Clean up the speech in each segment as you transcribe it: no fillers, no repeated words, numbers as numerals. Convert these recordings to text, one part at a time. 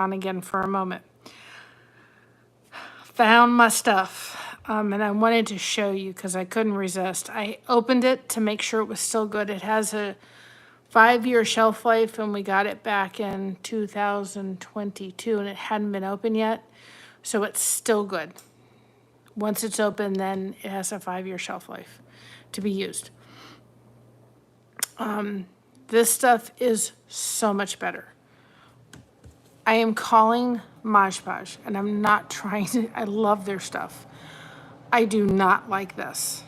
on again for a moment. Found my stuff, and I wanted to show you because I couldn't resist. I opened it to make sure it was still good. It has a 5-year shelf life, and we got it back in 2022, and it hadn't been open yet, so it's still good. Once it's open, then it has a 5-year shelf life to be used. This stuff is so much better. I am calling Mod Podge, and I'm not trying to, I love their stuff. I do not like this.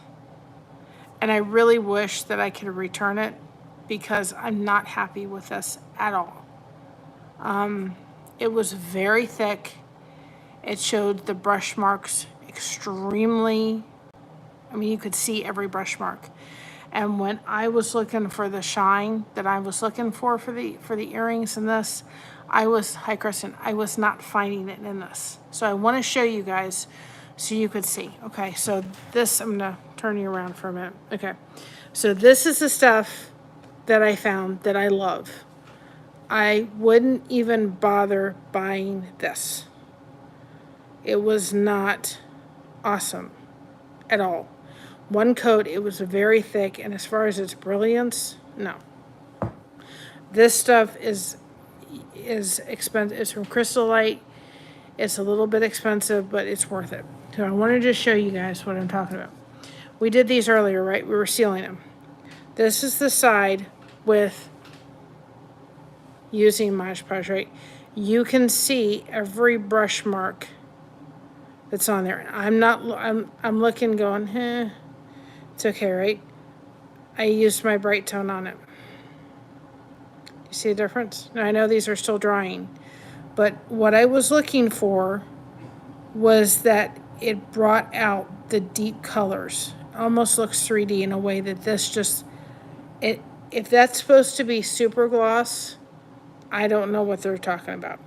And I really wish that I could return it because I'm not happy with this at all. It was very thick. It showed the brush marks extremely, I mean, you could see every brush mark. And when I was looking for the shine that I was looking for the earrings in this, hi Kristen, I was not finding it in this. So I want to show you guys so you could see. Okay, so this, I'm gonna turn you around for a minute. Okay, so this is the stuff that I found that I love. I wouldn't even bother buying this. It was not awesome at all. One coat, it was very thick, and as far as its brilliance, no. This stuff is expensive. It's from Crystal Light. It's a little bit expensive, but it's worth it. So I wanted to show you guys what I'm talking about. We did these earlier, right? We were sealing them. This is the side with using Mod Podge, right? You can see every brush mark that's on there. I'm looking going, it's okay, right? I used my Brite Tone on it. You see the difference? Now, I know these are still drying, but what I was looking for was that it brought out the deep colors. Almost looks 3D in a way that this just, if that's supposed to be super gloss, I don't know what they're talking about.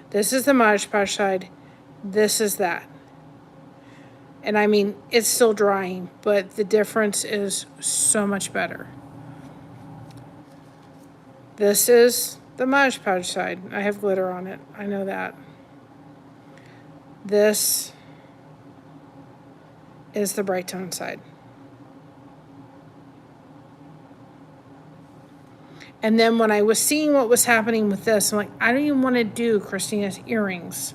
This is the Mod Podge side. This is that. And I mean, it's still drying, but the difference is so much better. This is the Mod Podge side. I have glitter on it. I know that. This is the Brite Tone side. And then when I was seeing what was happening with this, I'm like, I don't even want to do Christina's earrings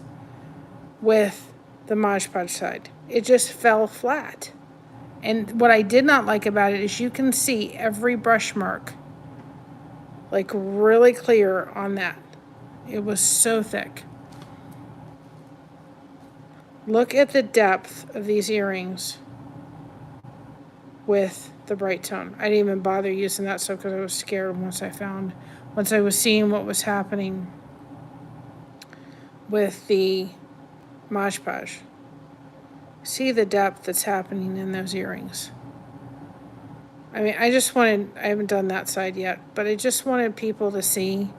with the Mod Podge side. It just fell flat. And what I did not like about it is you can see every brush mark, like really clear on that. It was so thick. Look at the depth of these earrings with the Brite Tone. I didn't even bother using that stuff because I was scared once I was seeing what was happening with the Mod Podge. See the depth that's happening in those earrings. I mean, I haven't done that side yet, but I just wanted people to see,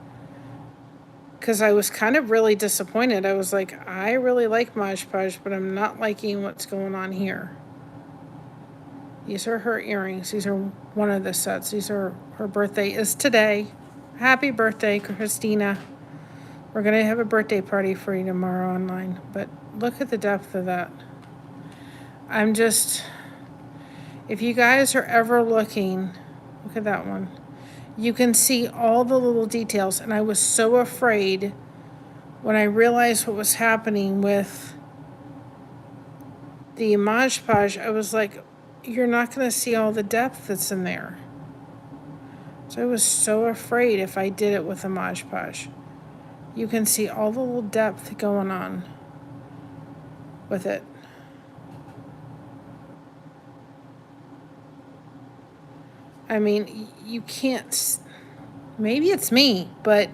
because I was kind of really disappointed. I was like, I really like Mod Podge, but I'm not liking what's going on here. These are her earrings. These are one of the sets. Her birthday is today. Happy birthday, Christina. We're going to have a birthday party for you tomorrow online, but look at the depth of that. If you guys are ever looking, look at that one. You can see all the little details, and I was so afraid when I realized what was happening with the Mod Podge. I was like, you're not going to see all the depth that's in there. So I was so afraid if I did it with a Mod Podge. You can see all the little depth going on with it. I mean, you can't, maybe it's me, but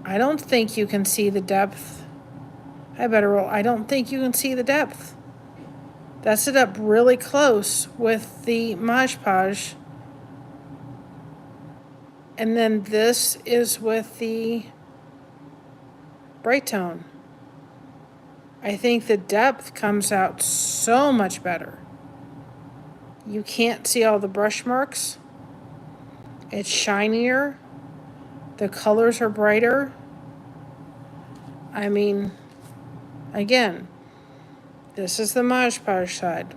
I don't think you can see the depth. I better roll. I don't think you can see the depth. That's it up really close with the Mod Podge. And then this is with the Brite Tone. I think the depth comes out so much better. You can't see all the brush marks. It's shinier. The colors are brighter. I mean, again, this is the Mod Podge side.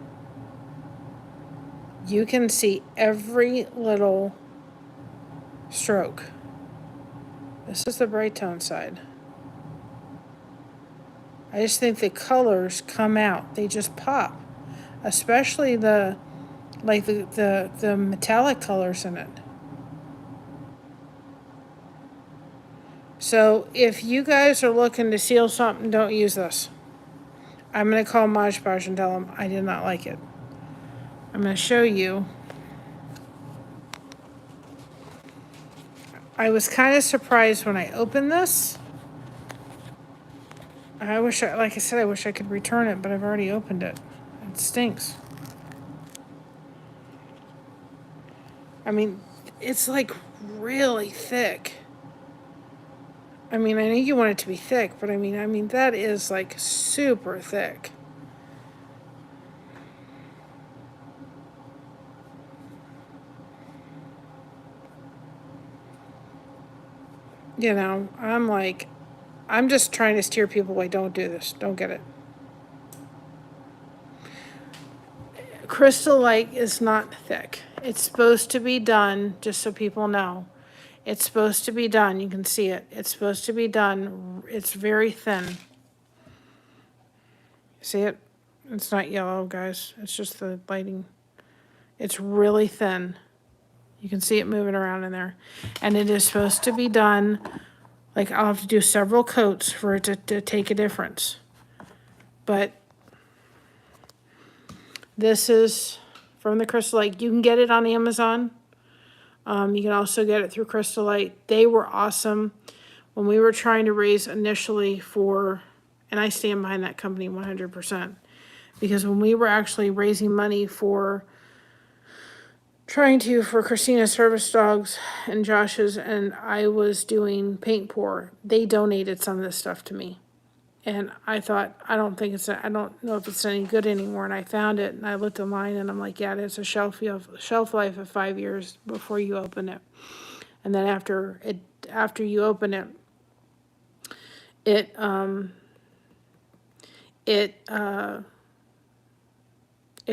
You can see every little stroke. This is the Brite Tone side. I just think the colors come out. They just pop. Especially the metallic colors in it. So if you guys are looking to seal something, don't use this. I'm going to call Mod Podge and tell them I did not like it. I'm going to show you. I was kind of surprised when I opened this. Like I said, I wish I could return it, but I've already opened it. It stinks. I mean, it's like really thick. I mean, I know you want it to be thick, but I mean that is like super thick. You know, I'm just trying to steer people away. Don't do this. Don't get it. Crystal Light is not thick. It's supposed to be done, just so people know. It's supposed to be done. You can see it. It's supposed to be done. It's very thin. See it? It's not yellow, guys. It's just the lighting. It's really thin. You can see it moving around in there. And it is supposed to be done, like I'll have to do several coats for it to take a difference. But this is from the Crystal Light. You can get it on Amazon. You can also get it through Crystal Light. They were awesome. When we were trying to raise initially for, and I stand behind that company 100%, because when we were actually raising money for for Christina's service dogs and Josh's, and I was doing paint pour, they donated some of this stuff to me. And I thought, I don't know if it's any good anymore. And I found it and I looked online and I'm like, yeah, it's a shelf life of 5 years before you open it. And then after you open it, it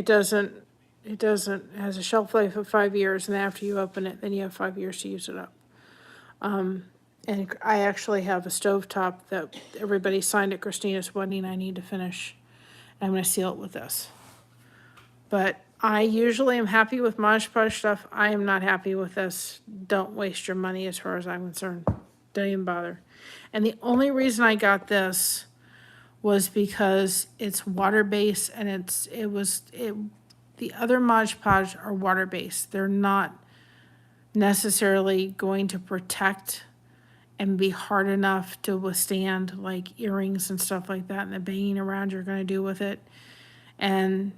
has a shelf life of 5 years, and after you open it, then you have 5 years to use it up. And I actually have a stovetop that everybody signed at Christina's wedding I need to finish. I'm going to seal it with this. But I usually am happy with Mod Podge stuff. I am not happy with this. Don't waste your money as far as I'm concerned. Don't even bother. And the only reason I got this was because it's water-based, and the other Mod Podge are water-based. They're not necessarily going to protect and be hard enough to withstand like earrings and stuff like that and the banging around you're going to do with it. And,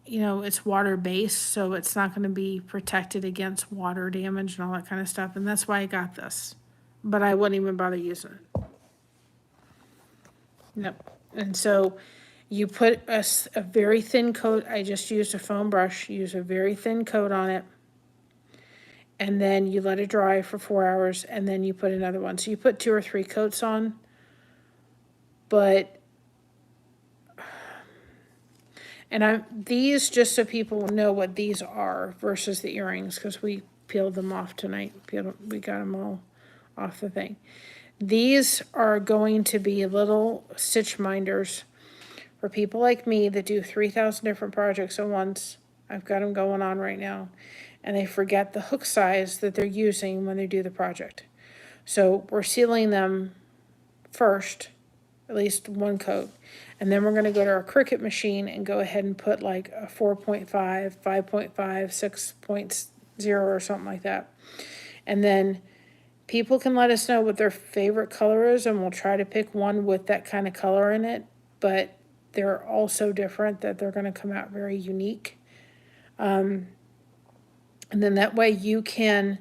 you know, it's water-based, so it's not going to be protected against water damage and all that kind of stuff. And that's why I got this. But I wouldn't even bother using it. Nope. And so you put a very thin coat. I just used a foam brush. Use a very thin coat on it. And then you let it dry for 4 hours, and then you put another one. So you put 2 or 3 coats on. But, these, just so people know what these are versus the earrings, because we peeled them off tonight. We got them all off the thing. These are going to be little stitch minders for people like me that do 3,000 different projects at once. I've got them going on right now. And they forget the hook size that they're using when they do the project. So we're sealing them first, at least one coat. And then we're going to go to our Cricut machine and go ahead and put like a 4.5, 5.5, 6.0 or something like that. And then people can let us know what their favorite color is, and we'll try to pick one with that kind of color in it. But they're all so different that they're going to come out very unique. And then that way you can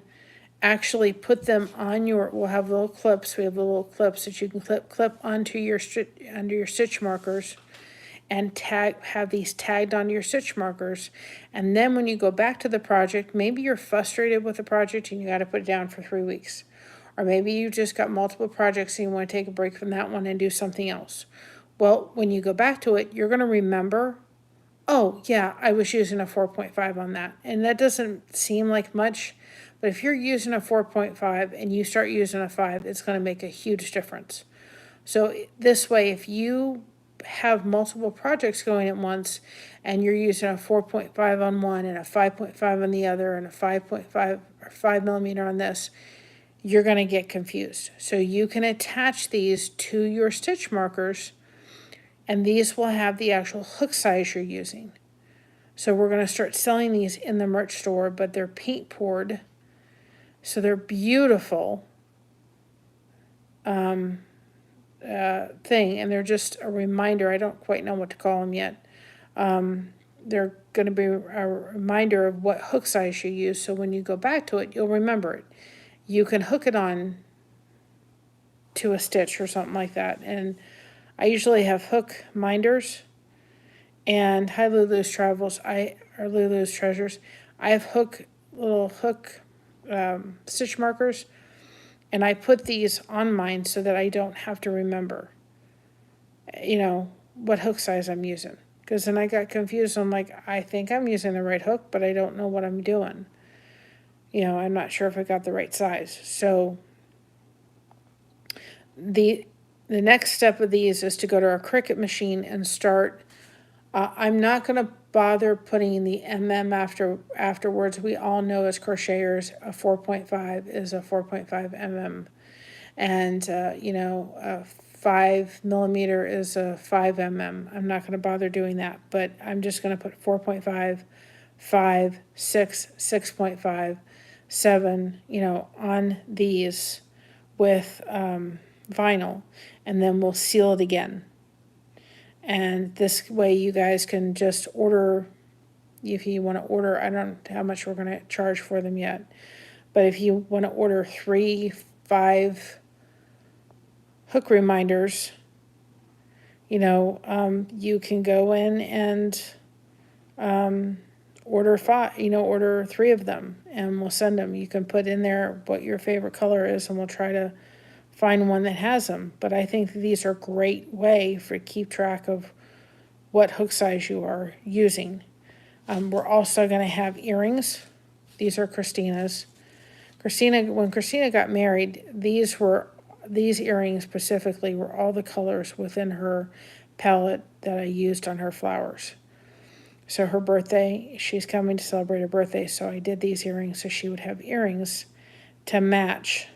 actually put them on we'll have little clips. We have little clips that you can clip onto your stitch markers and have these tagged onto your stitch markers. And then when you go back to the project, maybe you're frustrated with the project and you got to put it down for 3 weeks. Or maybe you just got multiple projects and you want to take a break from that one and do something else. Well, when you go back to it, you're going to remember, oh, yeah, I was using a 4.5 on that. And that doesn't seem like much, but if you're using a 4.5 and you start using a 5, it's going to make a huge difference. So this way, if you have multiple projects going at once and you're using a 4.5 on one and a 5.5 on the other and a 5.5 or 5 millimeter on this, you're going to get confused. So you can attach these to your stitch markers, and these will have the actual hook size you're using. So we're going to start selling these in the merch store, but they're paint poured, so they're beautiful thing, and they're just a reminder. I don't quite know what to call them yet. They're going to be a reminder of what hook size you use, so when you go back to it, you'll remember it. You can hook it on to a stitch or something like that, and I usually have hook minders. And hi Lulu's Travels, or Lulu's Treasures. I have little hook stitch markers, and I put these on mine so that I don't have to remember, what hook size I'm using. Because then I got confused. I'm like, I think I'm using the right hook, but I don't know what I'm doing. I'm not sure if I got the right size. So the next step of these is to go to our Cricut machine and start. I'm not going to bother putting the afterwards. We all know as crocheters, a 4.5 is a 4.5 mm. And, a 5 millimeter is a 5 mm. I'm not going to bother doing that, but I'm just going to put 4.5, 5, 6, 6.5, 7, on these with vinyl, and then we'll seal it again. And this way you guys can just order, if you want to order, I don't know how much we're going to charge for them yet, but if you want to order 3, 5 hook reminders, you can go in and order 5, order 3 of them, and we'll send them. You can put in there what your favorite color is, and we'll try to find one that has them. But I think these are a great way for keep track of what hook size you are using. We're also going to have earrings. These are Christina's. When Christina got married, these earrings specifically were all the colors within her palette that I used on her flowers. So her birthday, she's coming to celebrate her birthday, so I did these earrings so she would have earrings to match.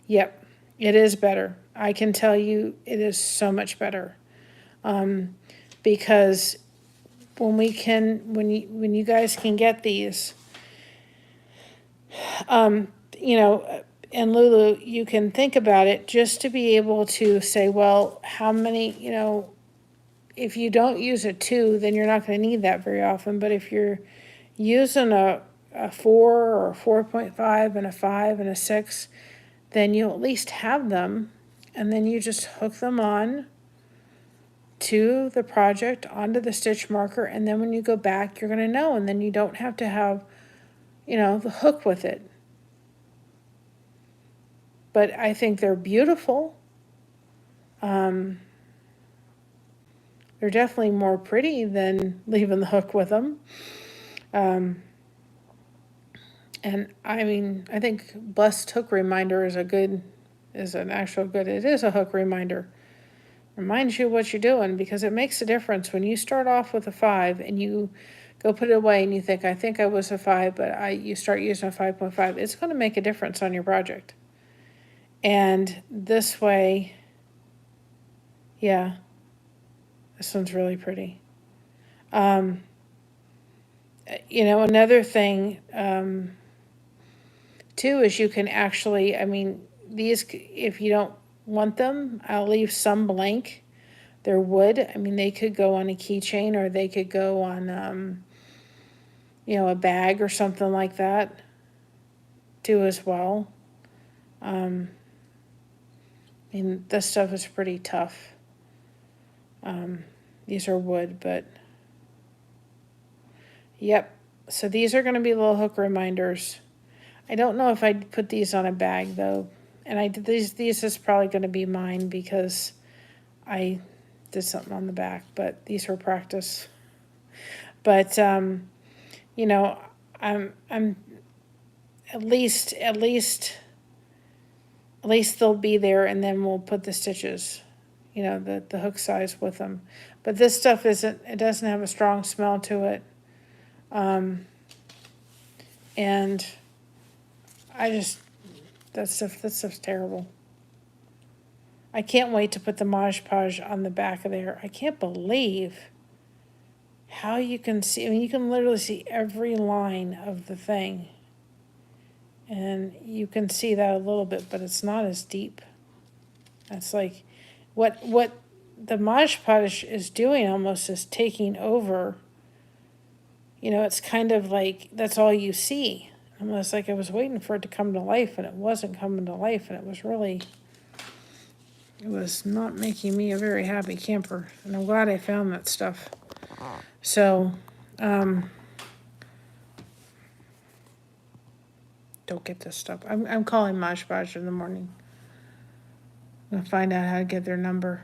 Yep, it is better. I can tell you it is so much better. Because when you guys can get these, and Lulu, you can think about it just to be able to say, well, how many, if you don't use a 2, then you're not going to need that very often. But if you're using a 4 or a 4.5 and a 5 and a 6, then you'll at least have them, and then you just hook them on to the project, onto the stitch marker, and then when you go back, you're going to know, and then you don't have to have, the hook with it. But I think they're beautiful. They're definitely more pretty than leaving the hook with them. And I think Blessed Hook Reminder it is a hook reminder. Reminds you what you're doing, because it makes a difference when you start off with a 5 and you go put it away and you think, I think I was a 5, but you start using a 5.5. It's going to make a difference on your project. And this way, yeah, this one's really pretty. Another thing, too, is you can actually, these, if you don't want them, I'll leave some blank. They're wood. They could go on a keychain, or they could go on, a bag or something like that, too, as well. This stuff is pretty tough. These are wood, but yep. So these are going to be little hook reminders. I don't know if I'd put these on a bag though. And I did these is probably going to be mine because I did something on the back, but these were practice. But you know, I'm at least they'll be there, and then we'll put the stitches, you know, the hook size with them. But this stuff it doesn't have a strong smell to it. And I just, that stuff's terrible. I can't wait to put the Mod Podge on the back of there. I can't believe how you can see, I mean, you can literally see every line of the thing. And you can see that a little bit, but it's not as deep. That's like, what the Mod Podge is doing almost is taking over. You know, it's kind of like, that's all you see. Almost like I was waiting for it to come to life, and it wasn't coming to life, and it was not making me a very happy camper. And I'm glad I found that stuff. So, don't get this stuff. I'm calling Mod Podge in the morning. I'm gonna find out how to get their number.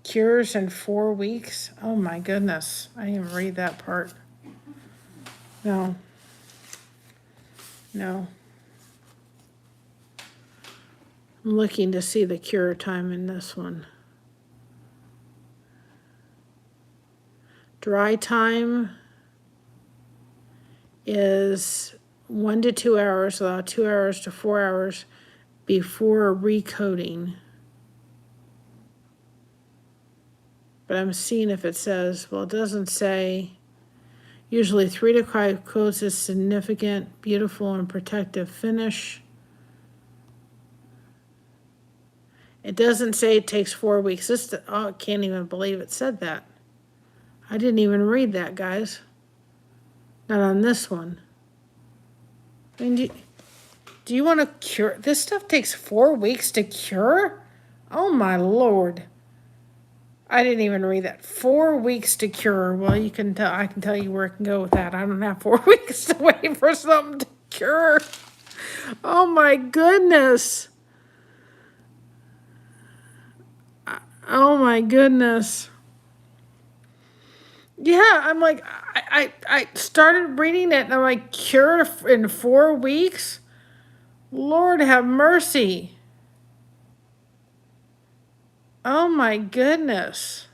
Cures in 4 weeks? Oh my goodness. I didn't even read that part. No. I'm looking to see the cure time in this one. Dry time is 1 to 2 hours, about 2 hours to 4 hours before recoating. But I'm seeing if it says, well, it doesn't say. Usually 3 to 5 coats is significant, beautiful, and protective finish. It doesn't say it takes 4 weeks. I can't even believe it said that. I didn't even read that, guys. Not on this one. I mean, do you want to cure? This stuff takes 4 weeks to cure? Oh my Lord. I didn't even read that. 4 weeks to cure. Well, you can tell. I can tell you where it can go with that. I don't have 4 weeks to wait for something to cure. Oh my goodness. Oh my goodness. Yeah, I'm like, I started reading it and I'm like, cure in 4 weeks? Lord have mercy. Oh my goodness.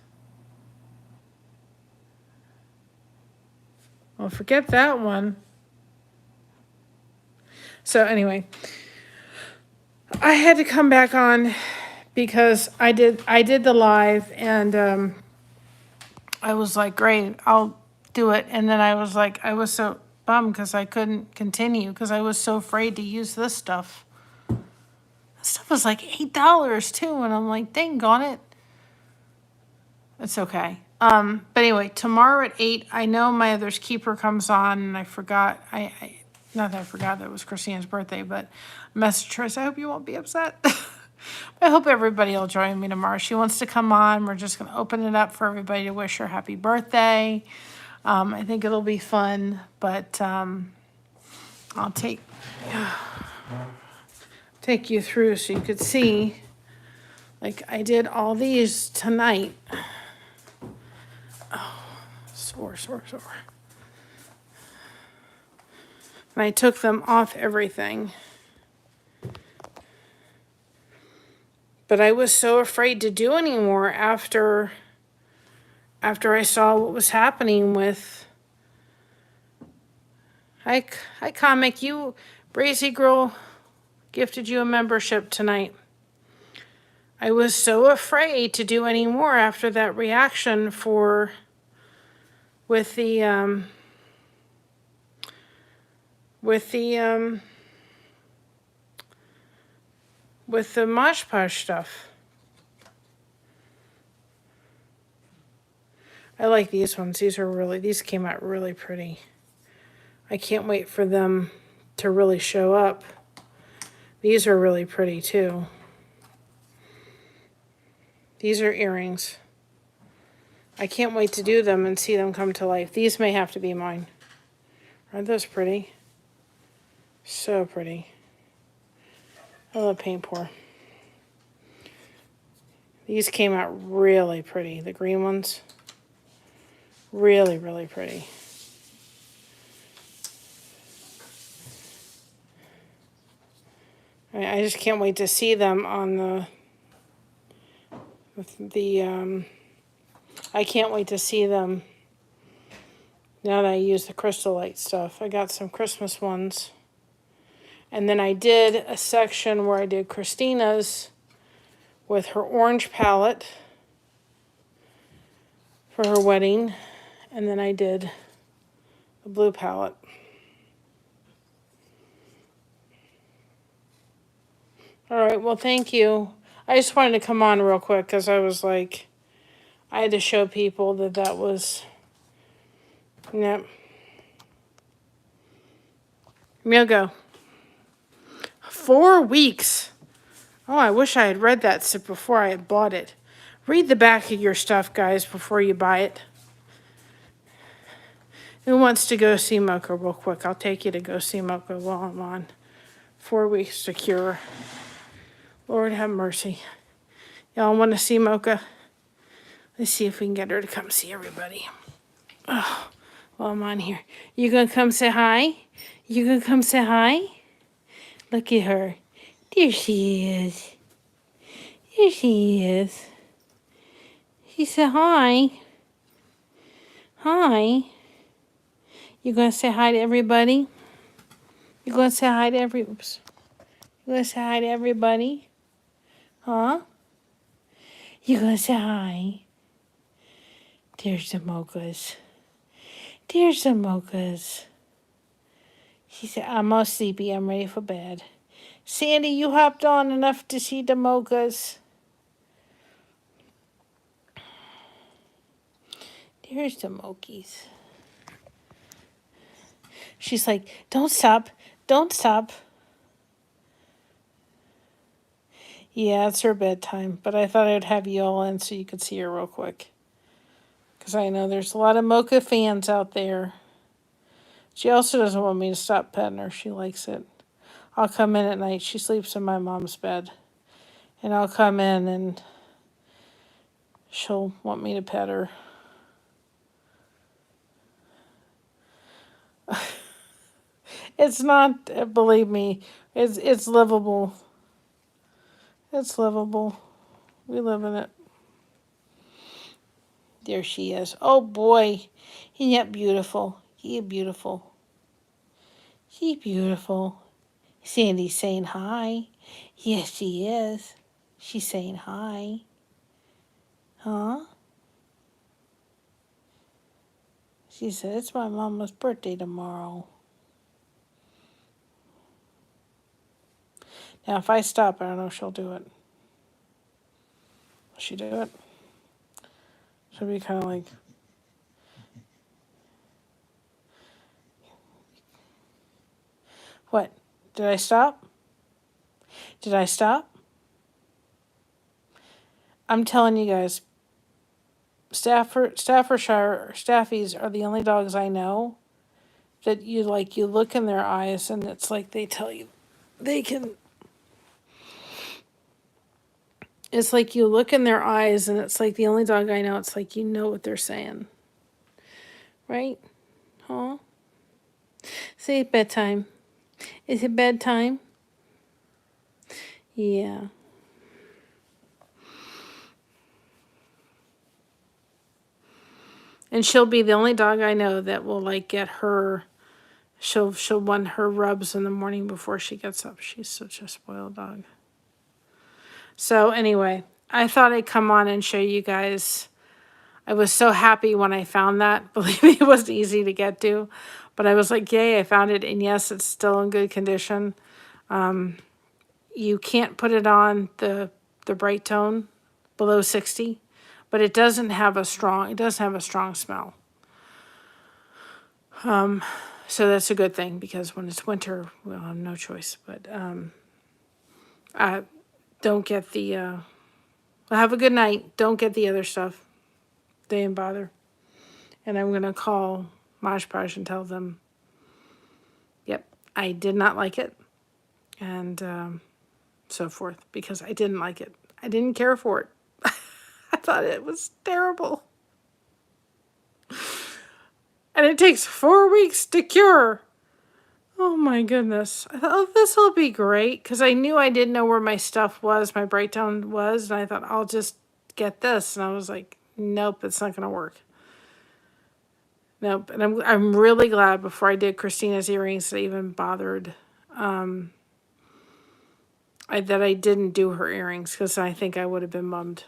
Well, forget that one. So anyway, I had to come back on because I did the live, and I was like, great, I'll do it. And then I was like, I was so bummed because I couldn't continue because I was so afraid to use this stuff. This stuff was like $8 too, and I'm like, dang on it. It's okay. But anyway, tomorrow at 8, I know my other's keeper comes on, and I forgot. Not that I forgot that it was Christina's birthday, but message her. I hope you won't be upset. I hope everybody will join me tomorrow. She wants to come on. We're just going to open it up for everybody to wish her happy birthday. I think it'll be fun, but I'll take you through so you could see. Like, I did all these tonight. Oh, sore. And I took them off everything. But I was so afraid to do any more after I saw what was happening with. Hi Comic, Brazy Girl gifted you a membership tonight. I was so afraid to do any more after that reaction with the Mod Podge stuff. I like these ones. These came out really pretty. I can't wait for them to really show up. These are really pretty too. These are earrings. I can't wait to do them and see them come to life. These may have to be mine. Aren't those pretty? So pretty. I love paint pour. These came out really pretty. The green ones. Really, really pretty. I just can't wait to see them on I can't wait to see them now that I use the crystal light stuff. I got some Christmas ones. And then I did a section where I did Christina's with her orange palette for her wedding. And then I did the blue palette. All right, well, thank you. I just wanted to come on real quick because I was like, I had to show people that that was, yep. Go. 4 weeks. Oh, I wish I had read that before I had bought it. Read the back of your stuff, guys, before you buy it. Who wants to go see Mocha real quick? I'll take you to go see Mocha while I'm on. 4 weeks to cure. Lord have mercy. Y'all want to see Mocha? Let's see if we can get her to come see everybody. Oh, while I'm on here. You gonna come say hi? You gonna come say hi? Look at her. There she is. There she is. She said hi. Hi. You gonna say hi to everybody? You gonna say hi to oops. You gonna say hi to everybody? Huh? You gonna say hi? There's the Mochas. There's the Mochas. She said, I'm all sleepy. I'm ready for bed. Sandy, you hopped on enough to see the Mochas. There's the Mochies. She's like, don't stop. Don't stop. Yeah, it's her bedtime. But I thought I'd have you all in so you could see her real quick. Because I know there's a lot of Mocha fans out there. She also doesn't want me to stop petting her. She likes it. I'll come in at night. She sleeps in my mom's bed. And I'll come in and she'll want me to pet her. It's not, believe me, it's livable. It's livable. We live in it. There she is. Oh boy, isn't that beautiful? He beautiful. She beautiful. Sandy's saying hi. Yes, she is. She's saying hi. Huh? She said, it's my mama's birthday tomorrow. Now, if I stop, I don't know if she'll do it. Will she do it? She'll be kind of like... What? Did I stop? Did I stop? I'm telling you guys, Staffordshire Staffies are the only dogs I know that you look in their eyes and it's like they tell you they can. It's like you look in their eyes and it's like the only dog I know, it's like you know what they're saying. Right? Huh? Say bedtime. Is it bedtime? Yeah. And she'll be the only dog I know that will get her. She'll want her rubs in the morning before she gets up. She's such a spoiled dog. So anyway, I thought I'd come on and show you guys. I was so happy when I found that. Believe me, it wasn't easy to get to. But I was like, yay, I found it. And yes, it's still in good condition. You can't put it on the Brite Tone below 60. But it doesn't have a strong smell. So that's a good thing because when it's winter, we'll have no choice. But don't get the, well, have a good night. Don't get the other stuff. They didn't bother. And I'm going to call Mosh Posh and tell them I did not like it, and so forth, because I didn't like it. I didn't care for it. I thought it was terrible. And it takes 4 weeks to cure. Oh my goodness. I thought, oh, this will be great, because I knew I didn't know where my stuff was, my Brite Tone was, and I thought, I'll just get this. And I was like, nope, it's not going to work. Nope. And I'm really glad before I did Christina's earrings that I even bothered, that I didn't do her earrings, because I think I would have been bummed.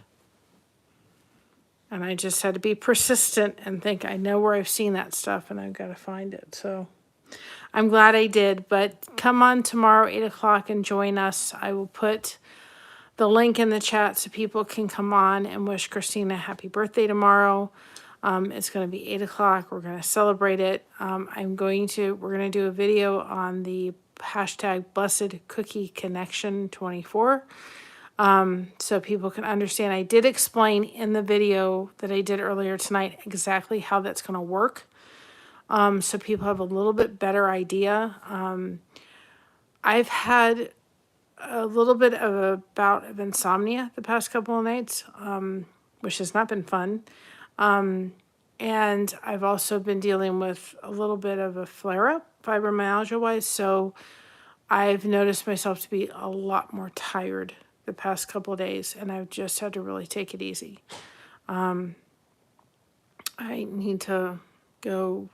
And I just had to be persistent and think, I know where I've seen that stuff and I've got to find it. So I'm glad I did. But come on tomorrow, 8 o'clock, and join us. I will put the link in the chat so people can come on and wish Christina a happy birthday tomorrow. It's going to be 8 o'clock. We're going to celebrate it. We're going to do a video on the hashtag Blessed Cookie Connection 24. So people can understand. I did explain in the video that I did earlier tonight exactly how that's going to work. So people have a little bit better idea. I've had a little bit of a bout of insomnia the past couple of nights, which has not been fun. And I've also been dealing with a little bit of a flare-up, fibromyalgia-wise, so I've noticed myself to be a lot more tired the past couple of days, and I've just had to really take it easy. I need to go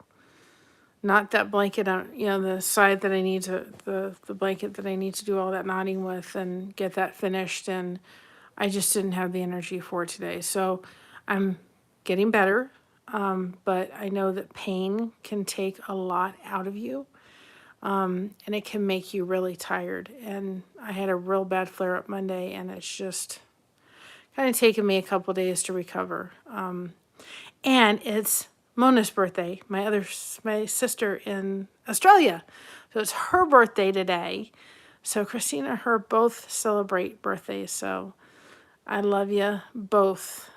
knot that blanket on, the side that I need to, the blanket that I need to do all that knotting with and get that finished, and I just didn't have the energy for it today. So I'm getting better, but I know that pain can take a lot out of you. And it can make you really tired. And I had a real bad flare-up Monday, and it's just kind of taken me a couple days to recover. And it's Mona's birthday, my sister in Australia. So it's her birthday today. So Christina and her both celebrate birthdays. So I love you both.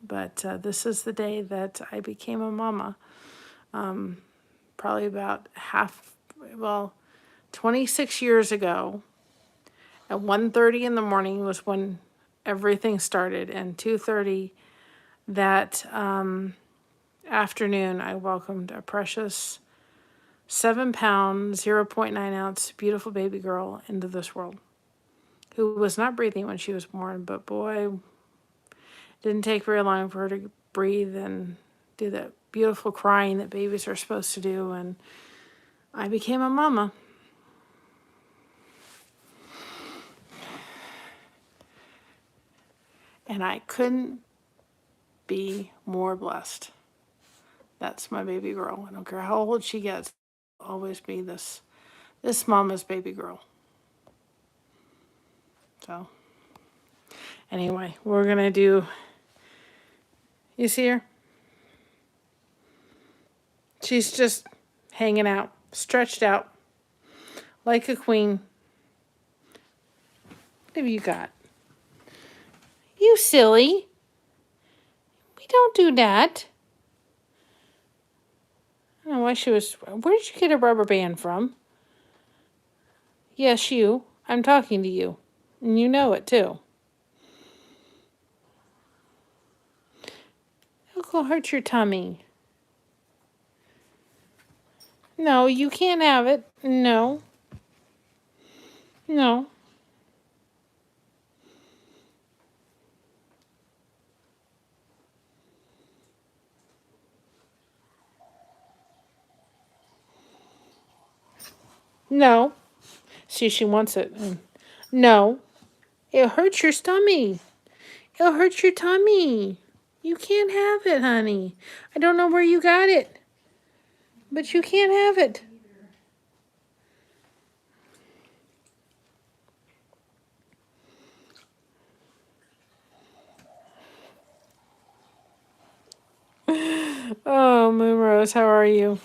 But this is the day that I became a mama. Probably about 26 years ago, at 1:30 in the morning was when everything started, and 2:30 that afternoon, I welcomed a precious 7-pound, 0.9 ounce, beautiful baby girl into this world, who was not breathing when she was born, but boy, it didn't take very long for her to breathe and do that beautiful crying that babies are supposed to do, and I became a mama. And I couldn't be more blessed. That's my baby girl. I don't care how old she gets, I'll always be this mama's baby girl. So anyway, we're gonna do, you see her? She's just hanging out, stretched out, like a queen. What have you got? You silly. We don't do that. I don't know why she was, where did you get a rubber band from? Yes, you. I'm talking to you. And you know it, too. It'll go hurt your tummy. No, you can't have it. No. No. No. See, she wants it. No. It hurts your stomach. It'll hurt your tummy. You can't have it, honey. I don't know where you got it, but you can't have it. Oh, Moonrose, how are you?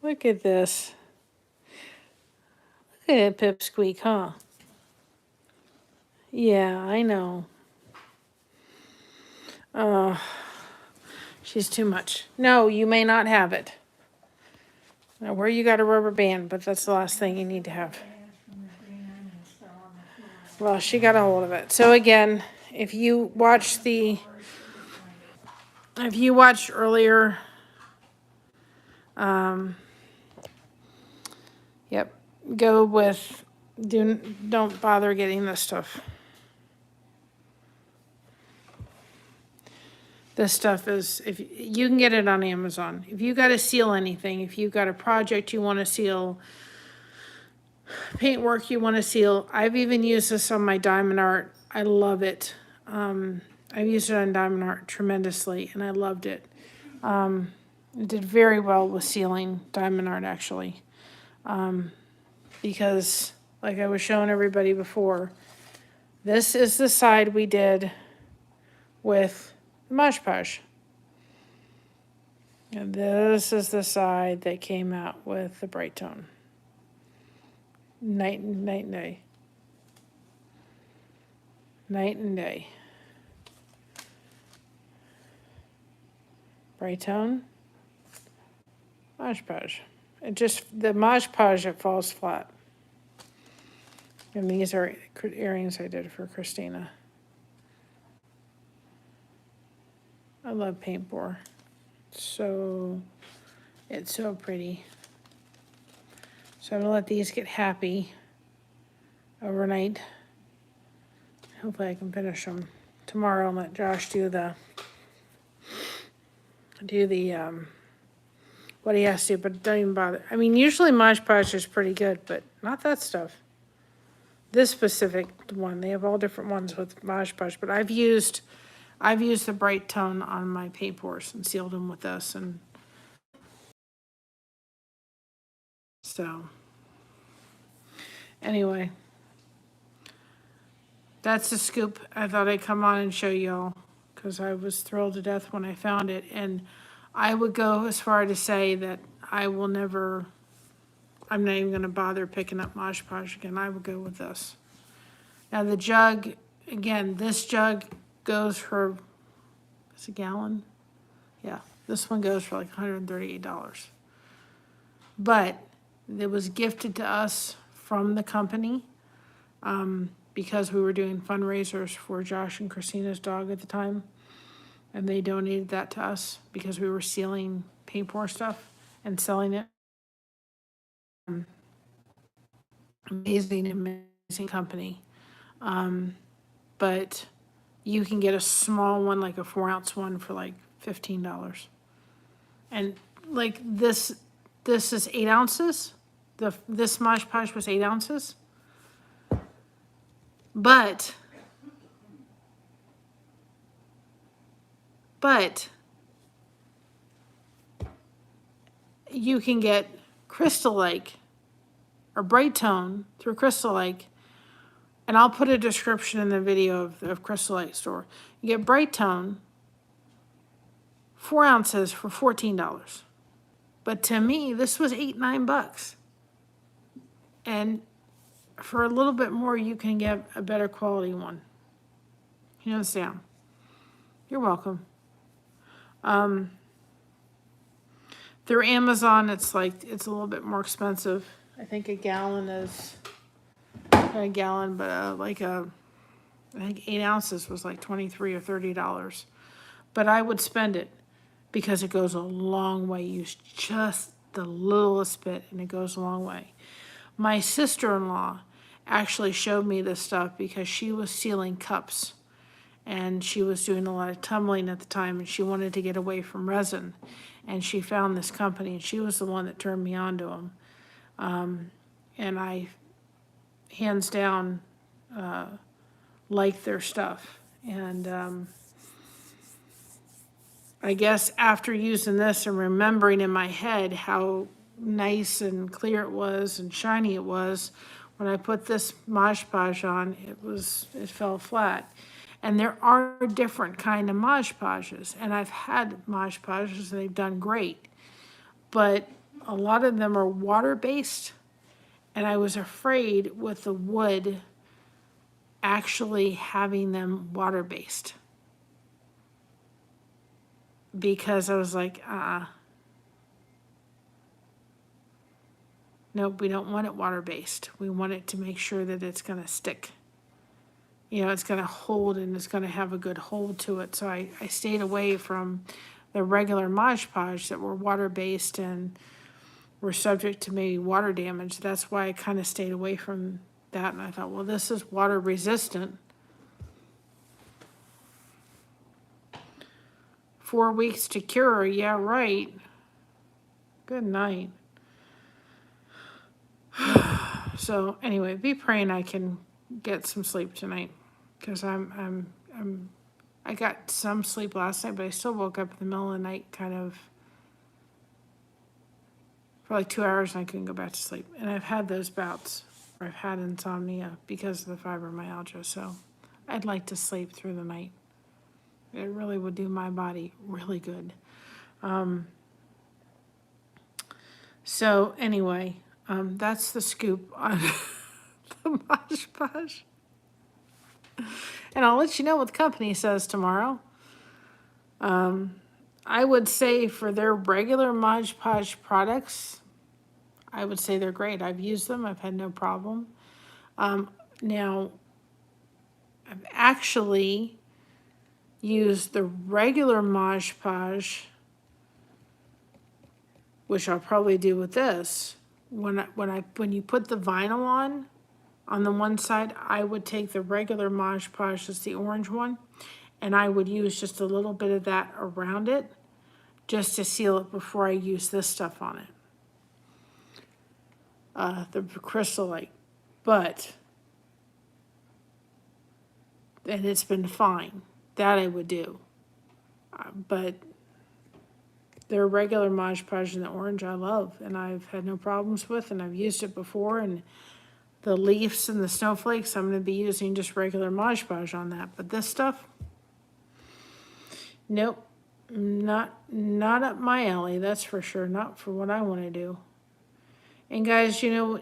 Look at this. Look at it, Pipsqueak, huh? Yeah, I know. Oh, she's too much. No, you may not have it. Now, where you got a rubber band, but that's the last thing you need to have. Well, she got a hold of it. So again, if you watched earlier, yep, go with, don't bother getting this stuff. This stuff is, if you can get it on Amazon. If you got to seal anything, if you've got a project you want to seal, paintwork you want to seal, I've even used this on my diamond art. I love it. I've used it on diamond art tremendously, and I loved it. It did very well with sealing diamond art, actually, because, like I was showing everybody before, this is the side we did with Mod Podge. And this is the side that came out with the Brite Tone. Night and day. Night and day. Brite Tone. Mod Podge. It just, the Mod Podge, it falls flat. And these are earrings I did for Christina. I love paint pour. So, it's so pretty. So I'm gonna let these get happy overnight. Hopefully I can finish them tomorrow and let Josh do the what he has to do, but don't even bother. I mean, usually Mod Podge is pretty good, but not that stuff. This specific one, they have all different ones with Mod Podge, but I've used the Brite Tone on my paint pours and sealed them with this, and so anyway, that's the scoop. I thought I'd come on and show y'all because I was thrilled to death when I found it, and I would go as far to say that I'm not even going to bother picking up Mod Podge again. I would go with this. Now the jug, again, this jug goes for, it's a gallon? Yeah, this one goes for like $138. But it was gifted to us from the company because we were doing fundraisers for Josh and Christina's dog at the time. And they donated that to us because we were sealing paint pour stuff and selling it. Amazing company. But you can get a small one, like a 4-ounce one, for like $15. And like this is 8 ounces. This Mod Podge was 8 ounces. But you can get Crystal Lake or Brite Tone through Crystal Lake, and I'll put a description in the video of Crystal Lake store. You get Brite Tone, 4 ounces for $14. But to me, this was $8-9. And for a little bit more, you can get a better quality one. You understand? You're welcome. Through Amazon, it's a little bit more expensive. I think a gallon is, not a gallon, but I think 8 ounces was like $23 or $30. But I would spend it because it goes a long way. Use just the littlest bit and it goes a long way. My sister-in-law actually showed me this stuff because she was sealing cups and she was doing a lot of tumbling at the time and she wanted to get away from resin. And she found this company and she was the one that turned me on to them. And I, hands down, like their stuff. And I guess after using this and remembering in my head how nice and clear it was and shiny it was, when I put this Mod Podge on, it fell flat. And there are different kind of Mod Podges, and I've had Mod Podges and they've done great. But a lot of them are water-based, and I was afraid with the wood actually having them water-based. Because I was like, Nope, we don't want it water-based. We want it to make sure that it's gonna stick. You know, it's gonna hold and it's gonna have a good hold to it. So I stayed away from the regular Mod Podge that were water-based and were subject to maybe water damage. That's why I kind of stayed away from that. And I thought, well, this is water resistant. 4 weeks to cure, yeah, right. Good night. So anyway, be praying I can get some sleep tonight, because I got some sleep last night, but I still woke up in the middle of the night, kind of for like 2 hours, and I couldn't go back to sleep. And I've had those bouts where I've had insomnia because of the fibromyalgia. So I'd like to sleep through the night. It really would do my body really good. So anyway, that's the scoop on the Mod Podge. And I'll let you know what the company says tomorrow. I would say for their regular Mod Podge products, I would say they're great. I've used them. I've had no problem. Now, I've actually used the regular Mod Podge, which I'll probably do with this. When you put the vinyl on the one side, I would take the regular Mod Podge, that's the orange one, and I would use just a little bit of that around it just to seal it before I use this stuff on it. The crystallite. But, and it's been fine. That I would do. But their regular Mod Podge in the orange I love, and I've had no problems with, and I've used it before, and the leaves and the snowflakes, I'm going to be using just regular Mod Podge on that. But this stuff, nope, not up my alley, that's for sure. Not for what I want to do. And guys, you know,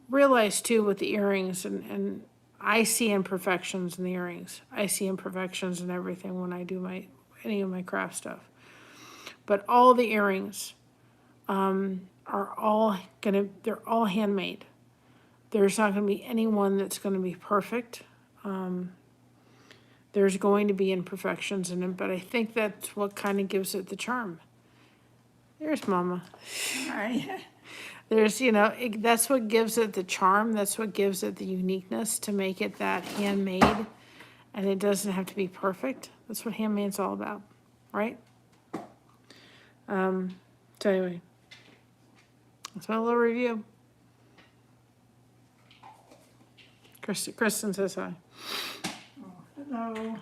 realize too with the earrings, and I see imperfections in the earrings. I see imperfections in everything when I do any of my craft stuff. But all the earrings they're all handmade. There's not going to be any one that's going to be perfect. There's going to be imperfections in it, but I think that's what kind of gives it the charm. There's Mama. Hi. There's, you know, that's what gives it the charm. That's what gives it the uniqueness to make it that handmade. And it doesn't have to be perfect. That's what handmade's all about, right? So anyway, that's my little review. Kristen says hi. Oh, hello.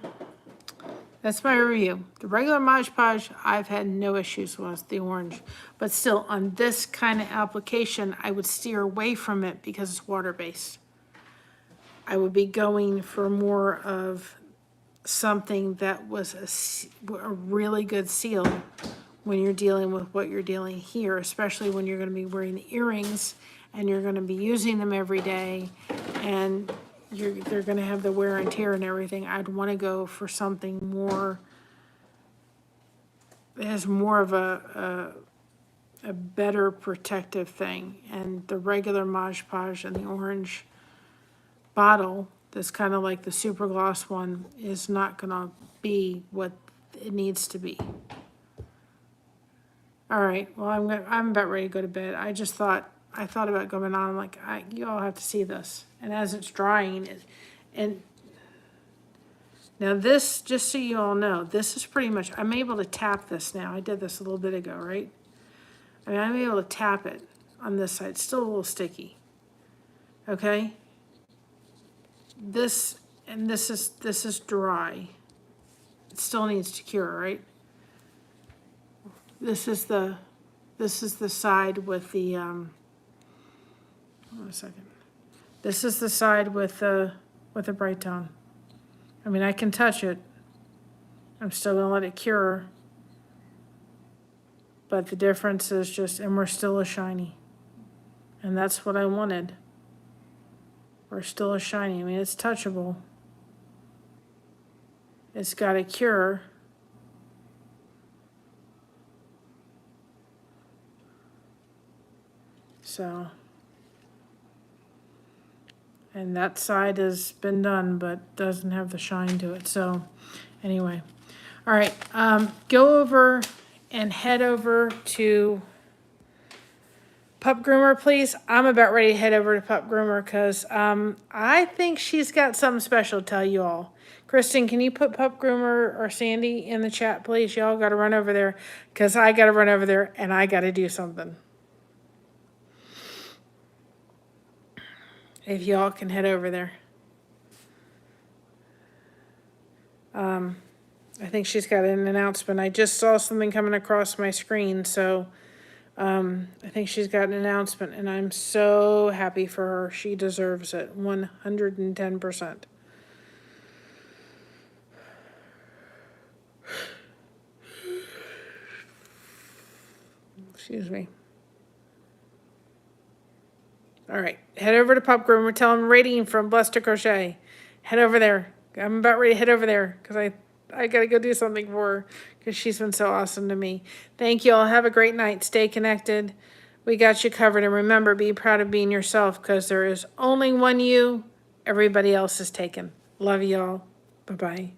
That's my review. The regular Mod Podge, I've had no issues with the orange. But still, on this kind of application, I would steer away from it because it's water-based. I would be going for more of something that was a really good seal when you're dealing with what you're dealing here, especially when you're going to be wearing the earrings and you're going to be using them every day, and they're going to have the wear and tear and everything. I'd want to go for something more that has more of a better protective thing. And the regular Mod Podge and the orange bottle, that's kind of like the super gloss one, is not going to be what it needs to be. All right, well, I'm about ready to go to bed. I thought about going on, like, you all have to see this. And as it's drying, and now this, just so you all know, this is pretty much, I'm able to tap this now. I did this a little bit ago, right? I mean, I'm able to tap it on this side. It's still a little sticky. Okay? This is dry. It still needs to cure, right? This is the side with the hold on a second. This is the side with the Brite Tone. I mean, I can touch it. I'm still gonna let it cure. But the difference is just, and we're still a shiny. And that's what I wanted. We're still a shiny. I mean, it's touchable. It's got a cure. So And that side has been done, but doesn't have the shine to it. So anyway, all right, go over and head over to Pup Groomer, please. I'm about ready to head over to Pup Groomer because I think she's got something special to tell you all. Kristen, can you put Pup Groomer or Sandy in the chat, please? Y'all got to run over there because I got to run over there and I got to do something. If y'all can head over there. I think she's got an announcement. I just saw something coming across my screen, so I think she's got an announcement, and I'm so happy for her. She deserves it, 110%. Excuse me. All right, head over to Pup Groomer. Tell them rating from Blessed to Crochet. Head over there. I'm about ready to head over there because I got to go do something for her because she's been so awesome to me. Thank you all. Have a great night. Stay connected. We got you covered. And remember, be proud of being yourself because there is only one you. Everybody else is taken. Love you all. Bye-bye.